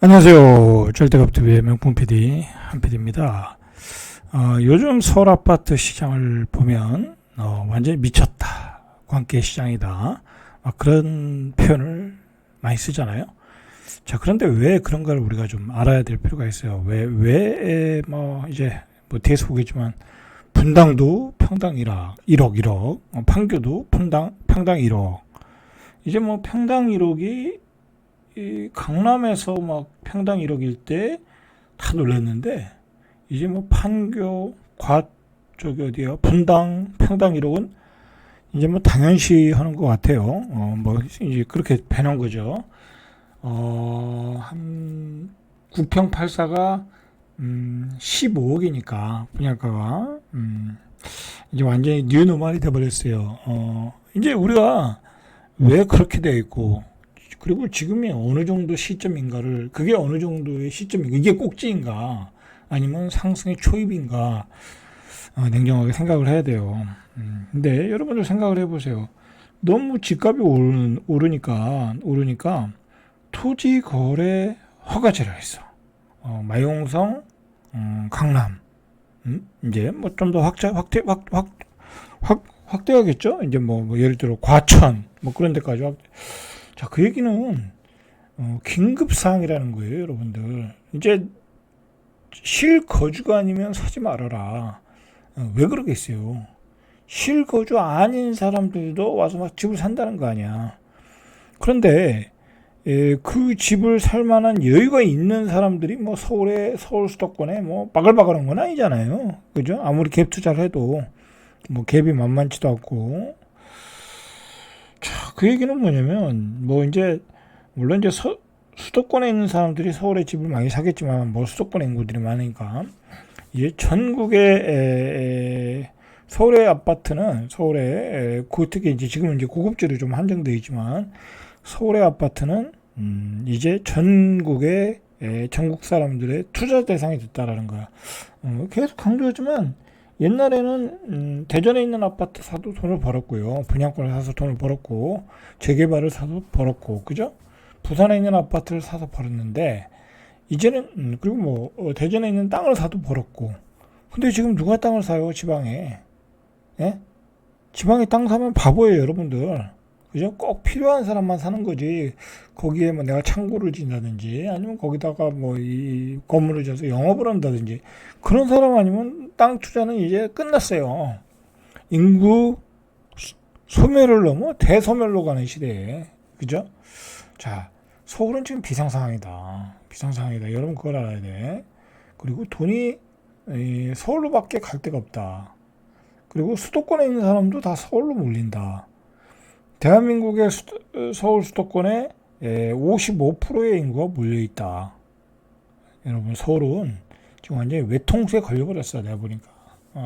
안녕하세요. 절대값TV의 명품 PD 한PD입니다. 요즘 서울 아파트 시장을 보면 완전히 미쳤다, 관계 시장이다, 그런 표현을 많이 쓰잖아요. 자, 그런데 왜 그런가를 우리가 좀 알아야 될 필요가 있어요. 이제 뒤에서 보겠지만 분당도 평당 1억, 판교도 평당 1억. 이제 평당 1억이 이 강남에서 평당 1억일 때 다 놀랐는데, 이제 판교 저기 어디야, 분당 평당 1억은 이제 당연시 하는 것 같아요. 이제 그렇게 배는 거죠. 한 9평 8사가 15억이니까 분양가가 이제 완전히 뉴노멀이 돼버렸어요. 이제 우리가 왜 그렇게 되어 있고, 그리고 지금이 어느 정도 시점인가를, 그게 어느 정도의 시점인가, 이게 꼭지인가 아니면 상승의 초입인가, 냉정하게 생각을 해야 돼요. 근데 여러분들 생각을 해보세요. 너무 집값이 오르니까 토지 거래 허가제를 했어. 마용성, 강남, 이제 좀 더 확대하겠죠. 이제 예를 들어 과천 그런 데까지 자, 그 얘기는 긴급사항이라는 거예요, 여러분들. 이제 실거주가 아니면 사지 말아라. 왜 그러겠어요? 실거주 아닌 사람들도 와서 집을 산다는 거 아니야. 그런데 그 집을 살 만한 여유가 있는 사람들이 서울 수도권에 바글바글한 건 아니잖아요. 그죠? 아무리 갭 투자를 해도 갭이 만만치도 않고. 자, 그 얘기는 뭐냐면, 이제 물론 이제 수도권에 있는 사람들이 서울에 집을 많이 사겠지만, 수도권에 인구들이 많으니까 이제 전국의 서울의 아파트는, 특히 이제 지금은 이제 고급지로 좀 한정되어 있지만, 서울의 아파트는 이제 전국 사람들의 투자 대상이 됐다라는 거야. 계속 강조하지만, 옛날에는 대전에 있는 아파트 사도 돈을 벌었고요. 분양권을 사서 돈을 벌었고, 재개발을 사서 벌었고, 그죠? 부산에 있는 아파트를 사서 벌었는데, 이제는 그리고 대전에 있는 땅을 사도 벌었고. 근데 지금 누가 땅을 사요, 지방에? 예? 지방에 땅 사면 바보예요, 여러분들. 그죠? 꼭 필요한 사람만 사는 거지. 거기에 내가 창고를 짓는다든지, 아니면 거기다가 이 건물을 지어서 영업을 한다든지, 그런 사람 아니면 땅 투자는 이제 끝났어요. 인구 소멸을 넘어 대소멸로 가는 시대에. 그죠? 자, 서울은 지금 비상상황이다. 여러분 그걸 알아야 돼. 그리고 돈이 서울로밖에 갈 데가 없다. 그리고 수도권에 있는 사람도 다 서울로 몰린다. 대한민국의 서울 수도권에 55%의 인구가 몰려있다. 여러분, 서울은 지금 완전히 외통수에 걸려버렸어, 내가 보니까.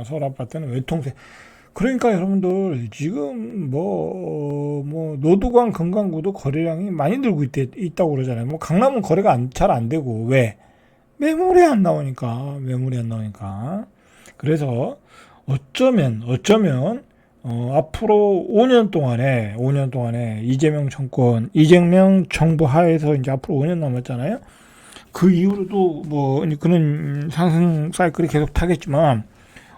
서울 아파트는 외통수에. 그러니까 여러분들, 지금 노두광, 금강구도 거래량이 많이 늘고 있다고 그러잖아요. 강남은 거래가 잘 안 되고. 왜? 매물이 안 나오니까. 그래서 어쩌면 앞으로 5년 동안에 이재명 정부 하에서 이제 앞으로 5년 남았잖아요. 그 이후로도 그런 상승 사이클이 계속 타겠지만,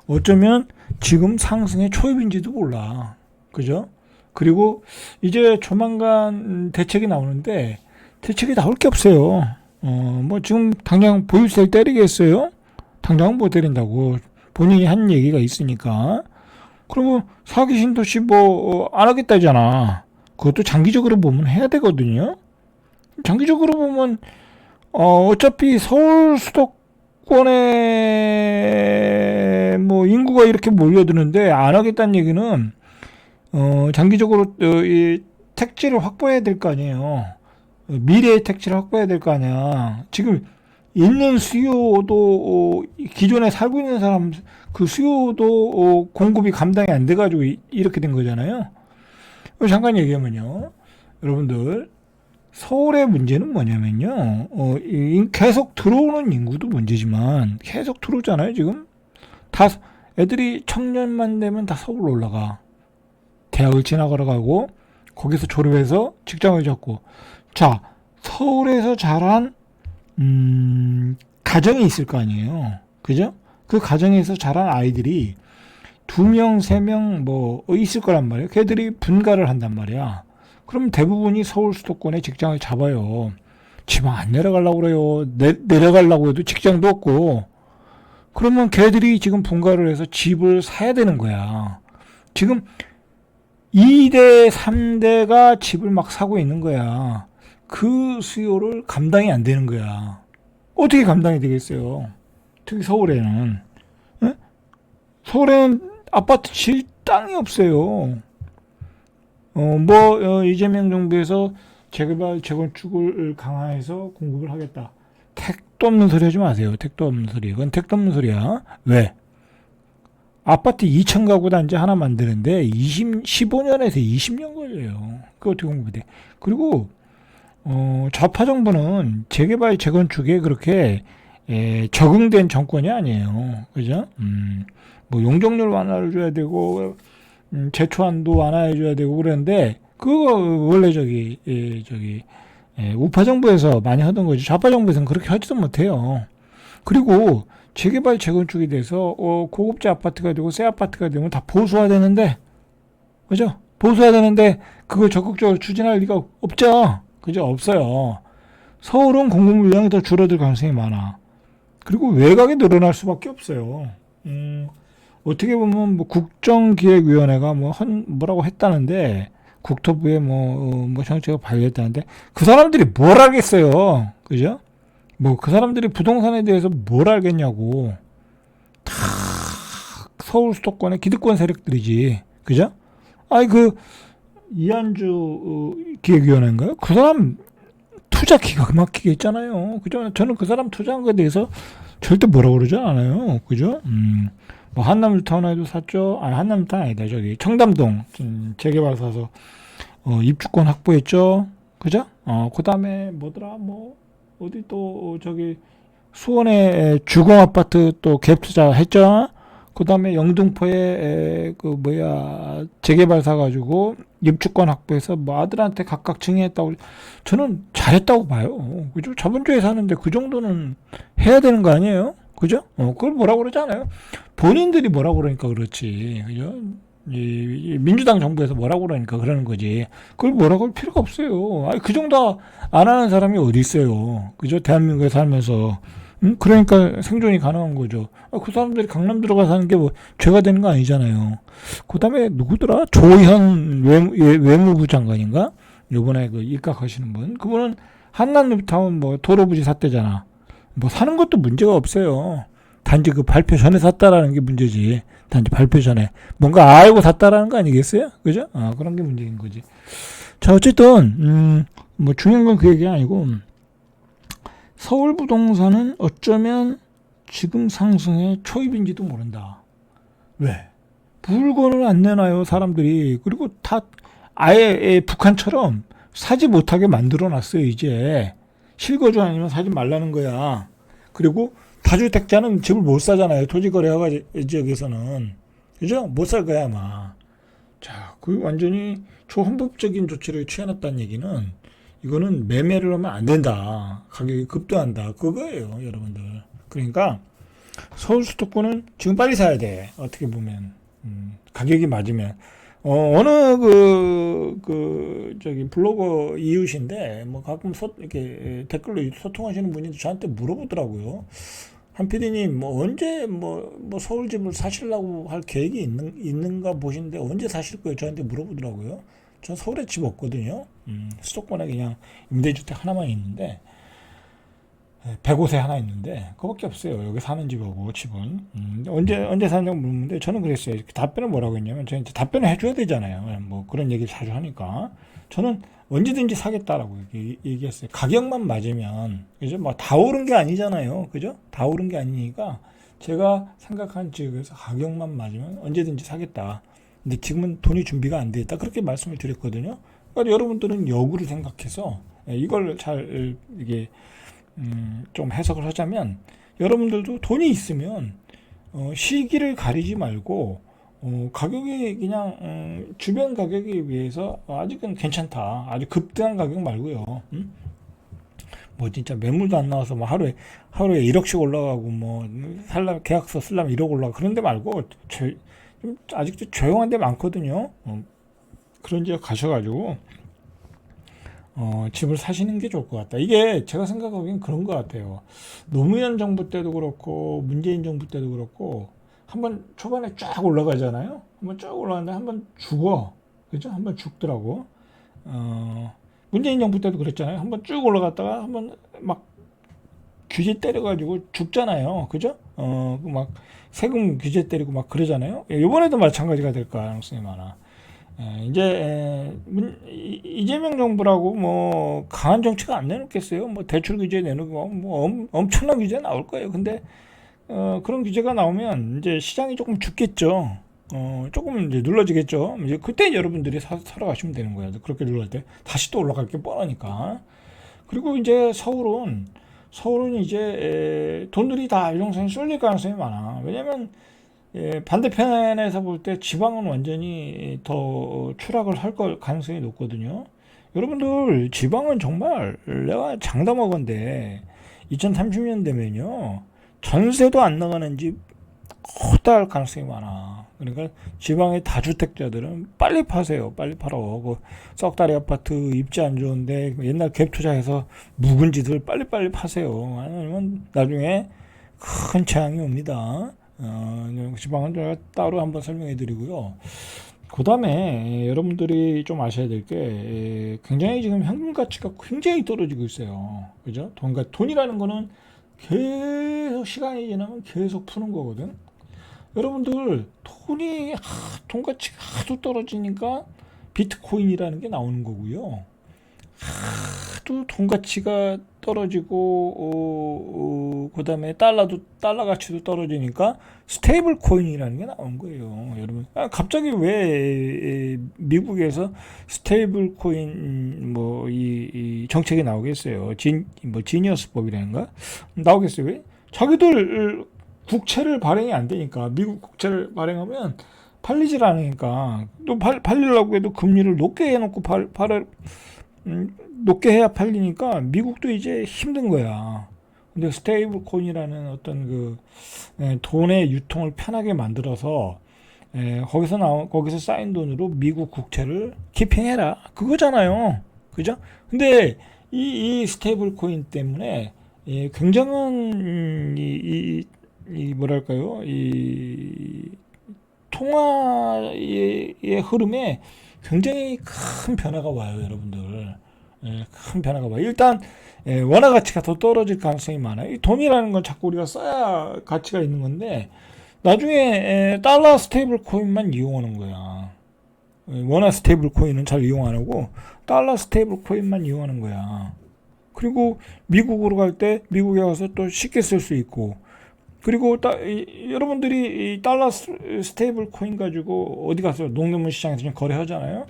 어쩌면 지금 상승의 초입인지도 몰라. 그죠? 그리고 이제 조만간 대책이 나오는데, 대책이 나올 게 없어요. 지금 당장 보유세를 때리겠어요? 당장은 못 때린다고. 본인이 한 얘기가 있으니까. 그러면 사기 신도시 안 하겠다잖아. 그것도 장기적으로 보면 해야 되거든요. 장기적으로 보면 어차피 서울 수도권에 인구가 이렇게 몰려드는데 안 하겠다는 얘기는 장기적으로 이 택지를 확보해야 될 거 아니에요. 미래의 택지를 확보해야 될 거 아니야. 지금 있는 수요도 기존에 살고 있는 사람 그 수요도 공급이 감당이 안 돼가지고 이렇게 된 거잖아요. 잠깐 얘기하면요, 여러분들, 서울의 문제는 뭐냐면요, 계속 들어오는 인구도 문제지만 계속 들어오잖아요. 지금 애들이 청년만 되면 다 서울로 올라가. 대학을 지나가러 가고 거기서 졸업해서 직장을 잡고. 자, 서울에서 자란 가정이 있을 거 아니에요. 그죠? 그 가정에서 자란 아이들이 2명, 3명 뭐 있을 거란 말이에요. 걔들이 분가를 한단 말이야. 그럼 대부분이 서울 수도권에 직장을 잡아요. 지방 안 내려가려고 그래요. 내려가려고 해도 직장도 없고. 그러면 걔들이 지금 분가를 해서 집을 사야 되는 거야. 지금 2대, 3대가 집을 막 사고 있는 거야. 그 수요를 감당이 안 되는 거야. 어떻게 감당이 되겠어요? 특히 서울에는. 예? 서울에는 아파트 질 땅이 없어요. 이재명 정부에서 재개발, 재건축을 강화해서 공급을 하겠다. 택도 없는 소리 하지 마세요. 택도 없는 소리. 그건 택도 없는 소리야. 왜? 아파트 2천 가구 단지 하나 만드는데 15년에서 20년 걸려요. 그거 어떻게 공급이 돼? 그리고 좌파 정부는 재개발, 재건축에 그렇게 적응된 정권이 아니에요. 그죠? 뭐 용적률 완화를 줘야 되고 제초안도 완화해 줘야 되고 그랬는데 그거 원래 우파 정부에서 많이 하던 거지. 좌파 정부에서는 그렇게 하지도 못해요. 그리고 재개발, 재건축에 대해서 고급지 아파트가 되고 새 아파트가 되면 다 보수화되는데, 그죠? 보수화되는데 그걸 적극적으로 추진할 리가 없죠. 그죠? 없어요. 서울은 공급 물량이 더 줄어들 가능성이 많아. 그리고 외곽이 늘어날 수밖에 없어요. 어떻게 보면 뭐 국정기획위원회가 뭐라고 했다는데 국토부에 뭐 정책을 발의했다는데 그 사람들이 뭘 알겠어요. 그죠? 뭐 그 사람들이 부동산에 대해서 뭘 알겠냐고. 다 서울 수도권의 기득권 세력들이지. 그죠? 아니 이한주 기획위원회인가요? 그 사람 투자 기가 막히게 했잖아요. 그죠? 저는 그 사람 투자한 거에 대해서 절대 뭐라고 그러지 않아요. 그죠? 뭐 한남뉴타운에도 샀죠. 아니 한남뉴타운 아니다. 청담동 재개발 사서 입주권 확보했죠. 그죠? 그 다음에 뭐더라 어디 또 수원에 주공 아파트 또 갭 투자 했죠. 그 다음에 영등포에 재개발 사가지고 입주권 확보해서 뭐 아들한테 각각 증여했다고. 저는 잘했다고 봐요. 그죠? 자본주의 사는데 그 정도는 해야 되는 거 아니에요? 그죠? 그걸 뭐라고 그러지 않아요? 본인들이 뭐라고 그러니까 그렇지. 그죠? 이 민주당 정부에서 뭐라고 그러니까 그러는 거지. 그걸 뭐라고 할 필요가 없어요. 아니, 그 정도 안 하는 사람이 어디 있어요. 그죠? 대한민국에 살면서. 그러니까 생존이 가능한 거죠. 그 사람들이 강남 들어가 사는 게 뭐 죄가 되는 거 아니잖아요. 그 다음에 누구더라? 조현 외무부 장관인가? 요번에 입각하시는 분. 그분은 한남뉴타운 도로 부지 샀대잖아. 뭐 사는 것도 문제가 없어요. 단지 그 발표 전에 샀다라는 게 문제지. 단지 발표 전에. 뭔가 알고 샀다라는 거 아니겠어요? 그죠? 그런 게 문제인 거지. 자, 어쨌든, 뭐 중요한 건 그 얘기 아니고, 서울 부동산은 어쩌면 지금 상승의 초입인지도 모른다. 왜? 물건을 안 내놔요, 사람들이. 그리고 다 아예 북한처럼 사지 못하게 만들어 놨어요, 이제. 실거주 아니면 사지 말라는 거야. 그리고 다주택자는 집을 못 사잖아요. 토지거래가 지역에서는. 그죠? 못 살 거야, 아마. 자, 그 완전히 초헌법적인 조치를 취해놨다는 얘기는 이거는 매매를 하면 안 된다. 가격이 급등한다. 그거예요, 여러분들. 그러니까 서울 수도권은 지금 빨리 사야 돼. 어떻게 보면. 가격이 맞으면. 어느 블로거 이웃인데, 뭐 가끔 이렇게 댓글로 소통하시는 분이 저한테 물어보더라고요. 한 PD님, 언제 서울 집을 사시려고 할 계획이 있는가 보시는데, 언제 사실 거예요? 저한테 물어보더라고요. 전 서울에 집 없거든요. 수도권에 그냥 임대주택 하나만 있는데, 105세 하나 있는데, 그거밖에 없어요. 여기 사는 집하고 집은. 언제 사냐고 물었는데, 저는 그랬어요. 답변을 뭐라고 했냐면, 저는 이제 답변을 해줘야 되잖아요. 뭐 그런 얘기를 자주 하니까. 저는 언제든지 사겠다라고 얘기했어요. 가격만 맞으면, 그죠? 뭐 다 오른 게 아니잖아요. 그죠? 다 오른 게 아니니까, 제가 생각한 지역에서 가격만 맞으면 언제든지 사겠다. 근데 지금은 돈이 준비가 안 돼 있다. 그렇게 말씀을 드렸거든요. 그러니까 여러분들은 역으로 생각해서, 이걸 잘, 좀 해석을 하자면 여러분들도 돈이 있으면 시기를 가리지 말고 가격이 그냥 주변 가격에 비해서 아직은 괜찮다. 아주 급등한 가격 말고요. 뭐 진짜 매물도 안 나와서 뭐 하루에 1억씩 올라가고 뭐 계약서 쓰려면 1억 올라가 그런 데 말고 좀 아직도 조용한 데 많거든요. 그런 지역 가셔가지고 집을 사시는 게 좋을 것 같다. 이게 제가 생각하기엔 그런 것 같아요. 노무현 정부 때도 그렇고 문재인 정부 때도 그렇고 한번 초반에 쫙 올라가잖아요. 한번 쭉 올라갔는데 한번 죽어. 그죠? 한번 죽더라고. 문재인 정부 때도 그랬잖아요. 한번 쭉 올라갔다가 한번 막 규제 때려가지고 죽잖아요. 그죠? 막 세금 규제 때리고 막 그러잖아요. 이번에도 마찬가지가 될 가능성이 많아. 이제 이재명 정부라고 뭐 강한 정치가 안 내놓겠어요. 뭐 대출 규제 내놓고 뭐 엄청난 규제 나올 거예요. 근데 그런 규제가 나오면 이제 시장이 조금 죽겠죠. 조금 이제 눌러지겠죠. 이제 그때 여러분들이 사러 가시면 되는 거예요. 그렇게 눌러질 때 다시 또 올라갈 게 뻔하니까. 그리고 이제 서울은 이제 돈들이 다 유동성이 쏠릴 가능성이 많아. 왜냐면 반대편에서 볼 때 지방은 완전히 더 추락을 할 가능성이 높거든요. 여러분들 지방은 정말 내가 장담하건대 2030년 되면요 전세도 안 나가는 집 커다할 가능성이 많아. 그러니까 지방의 다주택자들은 빨리 파세요. 빨리 팔어. 그 썩다리 아파트 입지 안 좋은데 옛날 갭 투자해서 묵은 집들 빨리빨리 파세요. 아니면 나중에 큰 재앙이 옵니다. 지방은 제가 따로 한번 설명해 드리고요. 그 다음에 여러분들이 좀 아셔야 될 게 굉장히 지금 현금 가치가 굉장히 떨어지고 있어요. 그죠? 돈이라는 거는 계속 시간이 지나면 계속 푸는 거거든. 여러분들 돈 가치가 하도 떨어지니까 비트코인이라는 게 나오는 거고요. 하도 돈 가치가 떨어지고 그다음에 달러 가치도 떨어지니까 스테이블 코인이라는 게 나온 거예요. 여러분 갑자기 왜 미국에서 스테이블 코인 뭐 이 정책이 나오겠어요. 지니어스법이라는가 나오겠어요. 왜? 자기들 국채를 발행이 안 되니까. 미국 국채를 발행하면 팔리질 않으니까 또 팔리려고 해도 금리를 높게 해놓고 높게 해야 팔리니까 미국도 이제 힘든 거야. 근데 스테이블 코인이라는 어떤 돈의 유통을 편하게 만들어서 거기서 쌓인 돈으로 미국 국채를 키핑해라 그거잖아요. 그죠? 근데 이 스테이블 코인 때문에 굉장한 뭐랄까요? 이 통화의 흐름에 굉장히 큰 변화가 와요, 여러분들. 큰 변화가 와요. 일단 원화 가치가 더 떨어질 가능성이 많아요. 이 돈이라는 건 자꾸 우리가 써야 가치가 있는 건데 나중에 달러 스테이블 코인만 이용하는 거야. 원화 스테이블 코인은 잘 이용 안 하고 달러 스테이블 코인만 이용하는 거야. 그리고 미국으로 갈 때 미국에 가서 또 쉽게 쓸 수 있고 그리고 여러분들이 이 달러 스테이블 코인 가지고 어디 가서 농담문 시장에서 좀 거래하잖아요.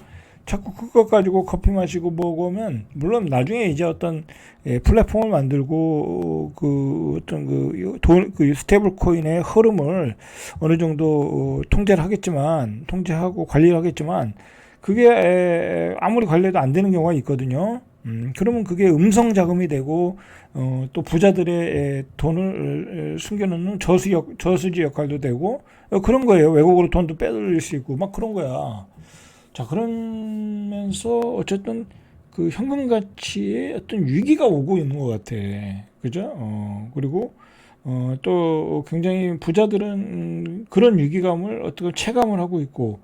자꾸 그거 가지고 커피 마시고 뭐고 하면 물론 나중에 이제 어떤 플랫폼을 만들고 그 스테이블 코인의 흐름을 어느 정도 통제하고 관리를 하겠지만 그게 아무리 관리해도 안 되는 경우가 있거든요. 그러면 그게 음성 자금이 되고 또 부자들의 돈을 숨겨놓는 저수지 역할도 되고 그런 거예요. 외국으로 돈도 빼돌릴 수 있고 막 그런 거야. 자, 그러면서 어쨌든 그 현금 가치에 어떤 위기가 오고 있는 것 같아. 그죠? 그리고 또 굉장히 부자들은 그런 위기감을 어떻게 체감을 하고 있고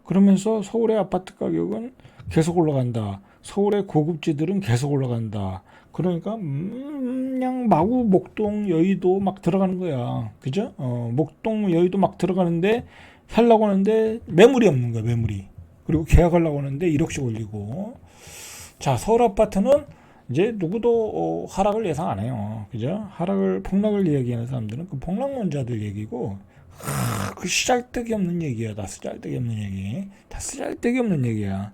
그러면서 서울의 아파트 가격은 계속 올라간다. 서울의 고급지들은 계속 올라간다. 그러니까 그냥 마구 목동, 여의도 막 들어가는 거야. 그죠? 목동, 여의도 막 들어가는데 살려고 하는데 매물이 없는 거야. 매물이. 그리고 계약하려고 하는데 1억씩 올리고. 자, 서울 아파트는 이제 누구도 하락을 예상 안 해요. 그죠? 폭락을 이야기하는 사람들은 그 폭락론자들 얘기고 그 쓰잘데기 없는 얘기야. 다 쓰잘데기 없는 얘기. 다 쓰잘데기 없는 얘기야.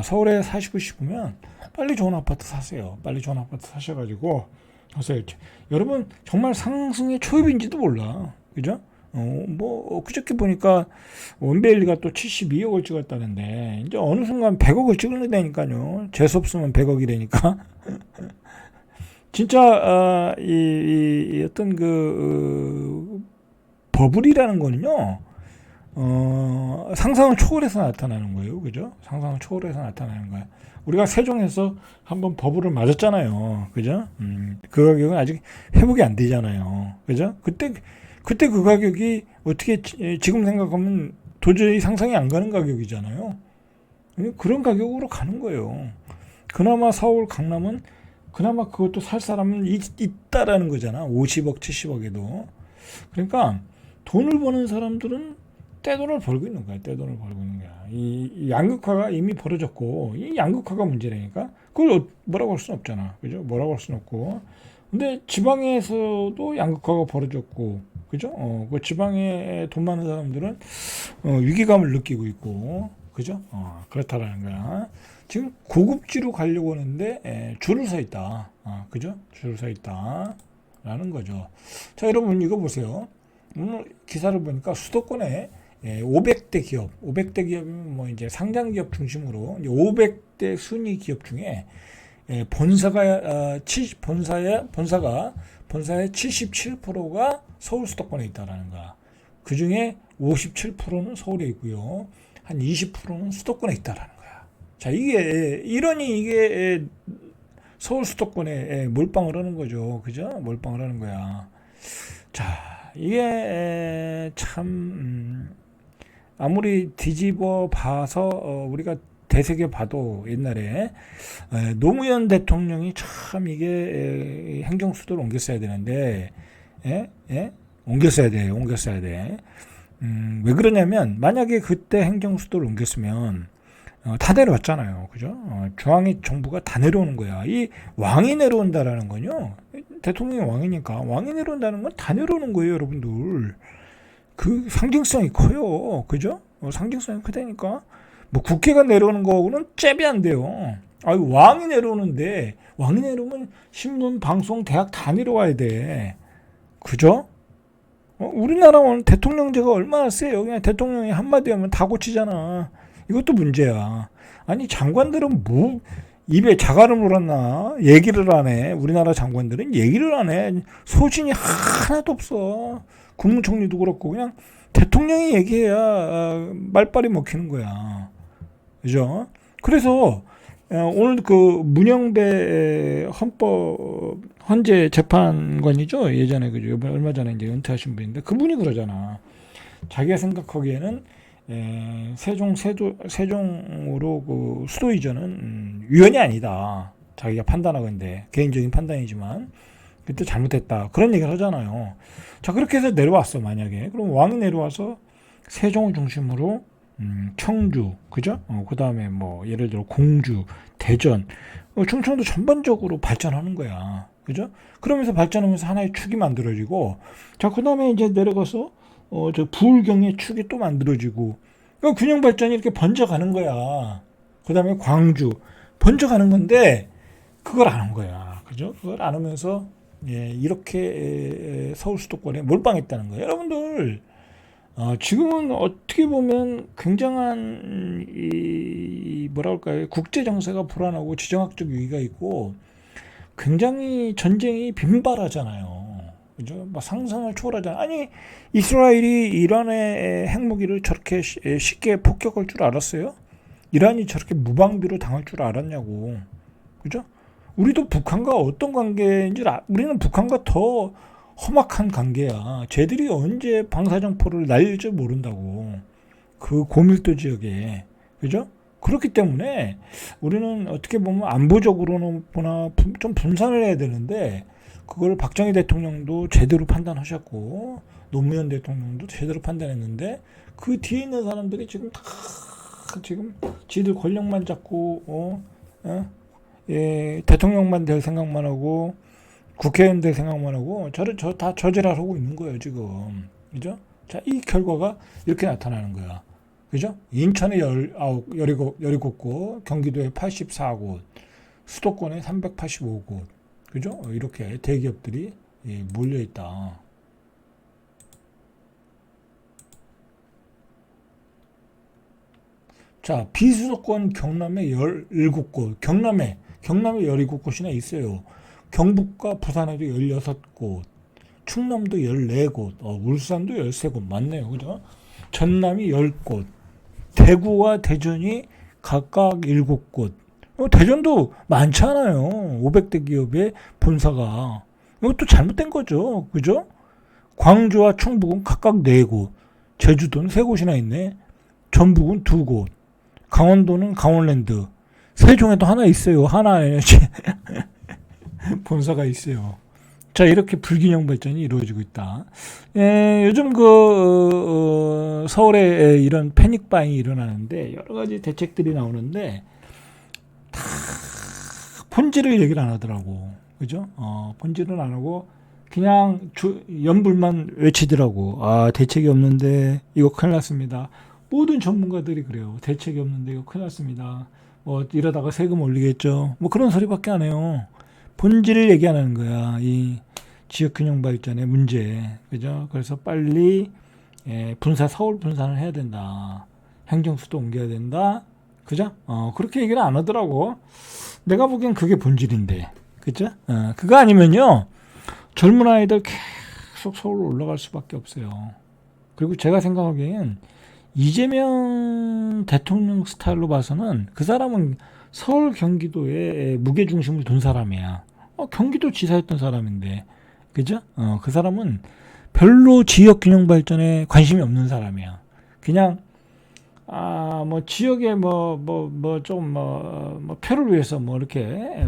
서울에 사시고 싶으면 빨리 좋은 아파트 사세요. 빨리 좋은 아파트 사셔가지고 하세요. 여러분 정말 상승의 초입인지도 몰라. 그죠? 뭐 그저께 보니까 원베일리가 또 72억을 찍었다는데 이제 어느 순간 100억을 찍는다니까요. 재수 없으면 100억이 되니까. 진짜 이 어떤 버블이라는 거는요. 상상을 초월해서 나타나는 거예요. 그죠? 상상을 초월해서 나타나는 거야. 우리가 세종에서 한번 버블을 맞았잖아요. 그죠? 그 가격은 아직 회복이 안 되잖아요. 그죠? 그때 그 가격이 어떻게 지금 생각하면 도저히 상상이 안 가는 가격이잖아요. 그런 가격으로 가는 거예요. 그나마 서울, 강남은 그나마 그것도 살 사람은 있다라는 거잖아. 50억, 70억에도. 그러니까 돈을 버는 사람들은 떼돈을 벌고 있는 거야. 떼돈을 벌고 있는 거야. 이 양극화가 이미 벌어졌고, 이 양극화가 문제라니까. 그걸 뭐라고 할 수는 없잖아. 그죠? 뭐라고 할 수는 없고. 근데 지방에서도 양극화가 벌어졌고, 그죠? 그 지방에 돈 많은 사람들은 위기감을 느끼고 있고, 그죠? 그렇다라는 거야. 지금 고급지로 가려고 하는데 줄을 서 있다. 그죠? 줄을 서 있다. 라는 거죠. 자, 여러분 이거 보세요. 오늘 기사를 보니까 수도권에 500대 기업, 500대 기업이면 뭐 이제 상장 기업 중심으로 500대 순위 기업 중에 본사가 본사의 77%가 서울 수도권에 있다라는 거야. 그 중에 57%는 서울에 있고요. 한 20%는 수도권에 있다라는 거야. 자, 이러니 이게 서울 수도권에 몰빵을 하는 거죠. 그죠? 몰빵을 하는 거야. 자, 이게 참 아무리 뒤집어 봐서 우리가 되새겨 봐도 옛날에 노무현 대통령이 참 이게 행정수도를 옮겼어야 되는데 옮겼어야 돼요. 옮겼어야 돼. 왜 그러냐면 만약에 그때 행정수도를 옮겼으면 다 내려왔잖아요. 그죠? 중앙의 정부가 다 내려오는 거야. 이 왕이 내려온다라는 건요. 대통령이 왕이니까 왕이 내려온다는 건 다 내려오는 거예요, 여러분들. 그 상징성이 커요. 그죠? 상징성이 크다니까. 뭐 국회가 내려오는 거하고는 잽이 안 돼요. 아유, 왕이 내려오는데 왕이 내려오면 신문, 방송, 대학 다 내려와야 돼. 그죠? 우리나라 오늘 대통령제가 얼마나 세요. 그냥 대통령이 한마디 하면 다 고치잖아. 이것도 문제야. 아니 장관들은 뭐 입에 자갈을 물었나 얘기를 안 해. 우리나라 장관들은 얘기를 안 해. 소신이 하나도 없어. 국무총리도 그렇고 그냥 대통령이 얘기해야 말빨이 먹히는 거야. 그죠? 그래서 오늘 그 문영배 헌재 재판관이죠. 예전에 그죠. 얼마 전에 이제 은퇴하신 분인데 그분이 그러잖아. 자기가 생각하기에는 세종으로 그 수도 이전은 위헌이 아니다. 자기가 판단하건데 개인적인 판단이지만 그때 잘못했다. 그런 얘기를 하잖아요. 자, 그렇게 해서 내려왔어. 만약에 그럼 왕이 내려와서 세종을 중심으로 청주, 그죠? 그 다음에 뭐 예를 들어 공주, 대전, 충청도 전반적으로 발전하는 거야. 그죠? 그러면서 발전하면서 하나의 축이 만들어지고, 자, 그 다음에 이제 내려가서 저 부울경의 축이 또 만들어지고, 그러니까 균형 발전이 이렇게 번져가는 거야. 그 다음에 광주 번져가는 건데 그걸 안 한 거야. 그죠? 그걸 안 하면서 이렇게 서울 수도권에 몰빵했다는 거예요. 여러분들 지금은 어떻게 보면 굉장한 뭐랄까요, 국제 정세가 불안하고 지정학적 위기가 있고 굉장히 전쟁이 빈발하잖아요. 그죠? 막 상상을 초월하잖아. 아니 이스라엘이 이란의 핵무기를 저렇게 쉽게 폭격할 줄 알았어요? 이란이 저렇게 무방비로 당할 줄 알았냐고. 그죠? 우리도 북한과 어떤 관계인지 우리는 북한과 더 험악한 관계야. 쟤들이 언제 방사정포를 날릴지 모른다고. 그 고밀도 지역에. 그죠? 그렇기 때문에 우리는 어떻게 보면 안보적으로는 보나 좀 분산을 해야 되는데 그걸 박정희 대통령도 제대로 판단하셨고 노무현 대통령도 제대로 판단했는데 그 뒤에 있는 사람들이 지금 다 지금 지들 권력만 잡고 대통령만 될 생각만 하고 국회의원 될 생각만 하고 다 저질하고 있는 거예요 지금. 그죠? 자, 이 결과가 이렇게 나타나는 거야. 그죠? 인천에 17곳, 경기도에 84곳, 수도권에 385곳. 그죠? 이렇게 대기업들이 몰려 있다. 자, 비수도권 경남에 17곳, 경남에 17곳이나 있어요. 경북과 부산에도 16곳, 충남도 14곳, 울산도 13곳 맞네요. 그죠? 전남이 10곳, 대구와 대전이 각각 7곳. 대전도 많잖아요. 500대 기업의 본사가. 이것도 잘못된 거죠. 그죠? 광주와 충북은 각각 4곳, 제주도는 3곳이나 있네. 전북은 2곳, 강원도는 강원랜드, 세종에도 하나 있어요. 하나 본사가 있어요. 자, 이렇게 불균형 발전이 이루어지고 있다. 요즘 서울에 이런 패닉바잉이 일어나는데 여러 가지 대책들이 나오는데 다 본질을 얘기를 안 하더라고. 그죠? 본질은 안 하고 그냥 연불만 외치더라고. 대책이 없는데 이거 큰일 났습니다. 모든 전문가들이 그래요. 대책이 없는데 이거 큰일 났습니다. 이러다가 세금 올리겠죠. 그런 소리밖에 안 해요. 본질을 얘기 안 하는 거야. 이 지역균형 발전의 문제. 그죠? 그래서 빨리 서울 분산을 해야 된다. 행정수도 옮겨야 된다. 그죠? 그렇게 얘기를 안 하더라고. 내가 보기엔 그게 본질인데. 그죠? 그거 아니면요. 젊은 아이들 계속 서울로 올라갈 수밖에 없어요. 그리고 제가 생각하기엔 이재명 대통령 스타일로 봐서는 그 사람은 서울 경기도에 무게중심을 둔 사람이야. 경기도 지사였던 사람인데. 그죠? 그 사람은 별로 지역균형 발전에 관심이 없는 사람이야. 그냥 지역에 표를 위해서 이렇게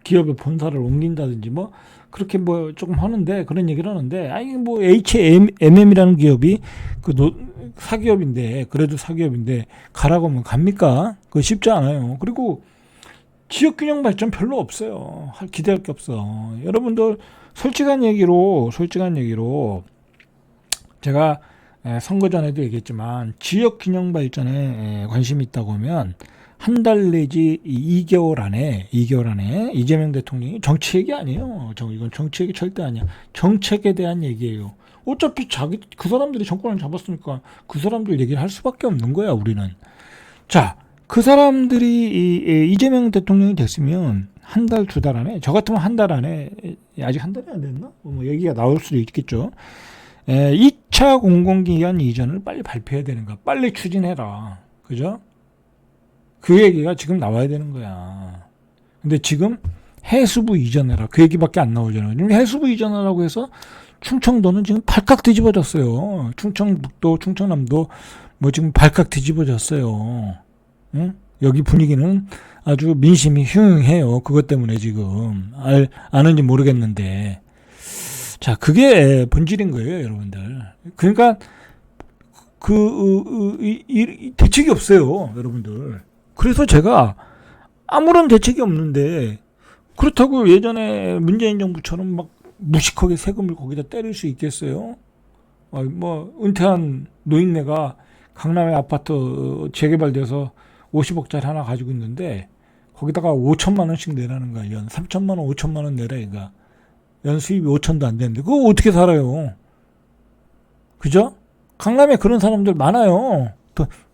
기업의 본사를 옮긴다든지 그렇게 조금 하는데, 그런 얘기를 하는데, H&M이라는 기업이 사기업인데, 그래도 사기업인데, 가라고 하면 갑니까? 그거 쉽지 않아요. 그리고 지역균형 발전 별로 없어요. 기대할 게 없어. 여러분들, 솔직한 얘기로, 제가 선거 전에도 얘기했지만 지역균형 발전에 관심이 있다고 하면 한 달 내지 2개월 안에 이재명 대통령이 정치 얘기 아니에요. 이건 정치 얘기 절대 아니야. 정책에 대한 얘기예요. 어차피 그 사람들이 정권을 잡았으니까 그 사람들 얘기를 할 수밖에 없는 거야, 우리는. 자, 그 사람들이 이재명 대통령이 됐으면 한 달, 2달 안에, 저 같으면 한 달 안에, 아직 한 달이 안 됐나? 얘기가 나올 수도 있겠죠. 2차 공공기관 이전을 빨리 발표해야 되는 거야. 빨리 추진해라. 그죠? 그 얘기가 지금 나와야 되는 거야. 근데 지금 해수부 이전해라. 그 얘기밖에 안 나오잖아요. 지금 해수부 이전하라고 해서 충청도는 지금 발칵 뒤집어졌어요. 충청북도, 충청남도 지금 발칵 뒤집어졌어요. 응? 여기 분위기는 아주 민심이 흉흉해요. 그것 때문에 지금 아는지 모르겠는데. 자, 그게 본질인 거예요, 여러분들. 그러니까 대책이 없어요, 여러분들. 그래서 제가 아무런 대책이 없는데, 그렇다고 예전에 문재인 정부처럼 무식하게 세금을 거기다 때릴 수 있겠어요? 은퇴한 노인네가 강남에 아파트 재개발돼서 50억짜리 하나 가지고 있는데 거기다가 5천만 원씩 내라는 거야. 연 3천만 원, 5천만 원 내라 이거. 연 수입이 5천도 안 되는데 그거 어떻게 살아요? 그죠? 강남에 그런 사람들 많아요.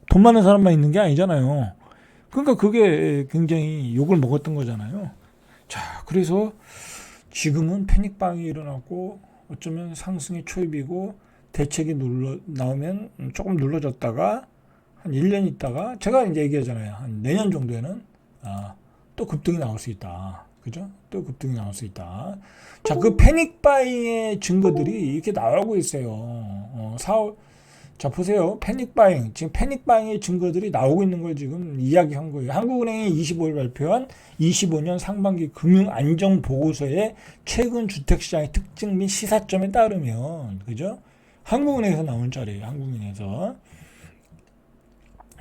돈 많은 사람만 있는 게 아니잖아요. 그러니까 그게 굉장히 욕을 먹었던 거잖아요. 자, 그래서 지금은 패닉방이 일어나고 어쩌면 상승의 초입이고 대책이 나오면 조금 눌러졌다가 한 1년 있다가 제가 이제 얘기하잖아요. 한 내년 정도에는 또 급등이 나올 수 있다. 그죠? 또 급등이 나올 수 있다. 자, 그 패닉바잉의 증거들이 이렇게 나오고 있어요. 자, 보세요. 패닉바잉. 지금 패닉바잉의 증거들이 나오고 있는 걸 지금 이야기한 거예요. 한국은행이 25일 발표한 25년 상반기 금융안정보고서의 최근 주택시장의 특징 및 시사점에 따르면, 그죠? 한국은행에서 나온 자리예요. 한국은행에서.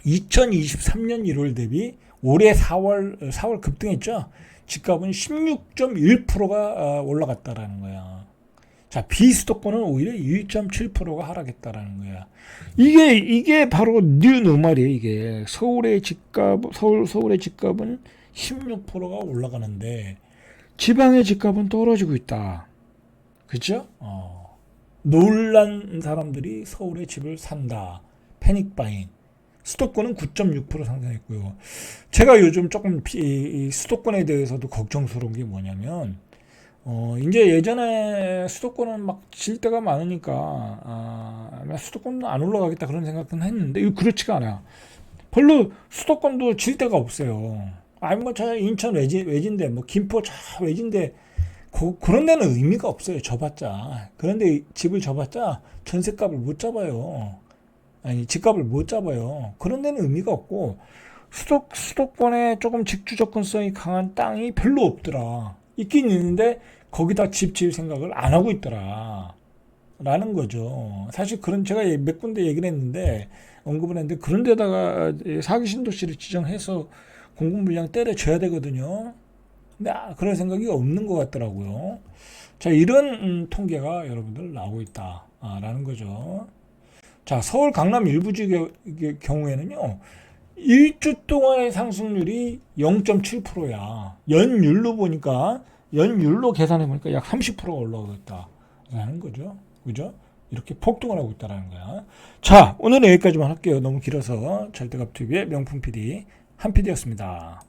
2023년 1월 대비 올해 4월 급등했죠. 집값은 16.1%가 올라갔다라는 거야. 자, 비수도권은 오히려 1.7%가 하락했다라는 거야. 이게 바로 뉴노멀이에요, 이게. 서울의 집값은 16%가 올라가는데 지방의 집값은 떨어지고 있다. 그죠? 놀란 사람들이 서울의 집을 산다. 패닉바잉. 수도권은 9.6% 상승했고요. 제가 요즘 조금 이 수도권에 대해서도 걱정스러운 게 뭐냐면 이제 예전에 수도권은 막 질 때가 많으니까, 아마 수도권은 안 올라가겠다 그런 생각은 했는데, 이거 그렇지가 않아요. 별로 수도권도 질 데가 없어요. 아니, 뭐, 저 인천 외진데, 뭐, 김포 저 외진데, 그런 데는 의미가 없어요. 져봤자. 그런데 집을 져봤자 전셋값을 못 잡아요. 아니, 집값을 못 잡아요. 그런 데는 의미가 없고, 수도권에 조금 직주 접근성이 강한 땅이 별로 없더라. 있긴 있는데, 거기다 집 지을 생각을 안 하고 있더라. 라는 거죠. 사실 그런, 제가 몇 군데 얘기를 했는데, 언급을 했는데, 그런 데다가 사기 신도시를 지정해서 공급 물량 때려줘야 되거든요. 근데 그럴 생각이 없는 것 같더라고요. 자, 이런 통계가 여러분들 나오고 있다라는 거죠. 자, 서울 강남 일부 지역의 경우에는요. 1주 동안의 상승률이 0.7%야. 연율로 보니까 연율로 계산해 보니까 약 30%가 올라오고 있다라는 거죠. 그죠? 이렇게 폭등을 하고 있다라는 거야. 자, 오늘은 여기까지만 할게요. 너무 길어서 절대값TV의 명품 PD 한 PD였습니다.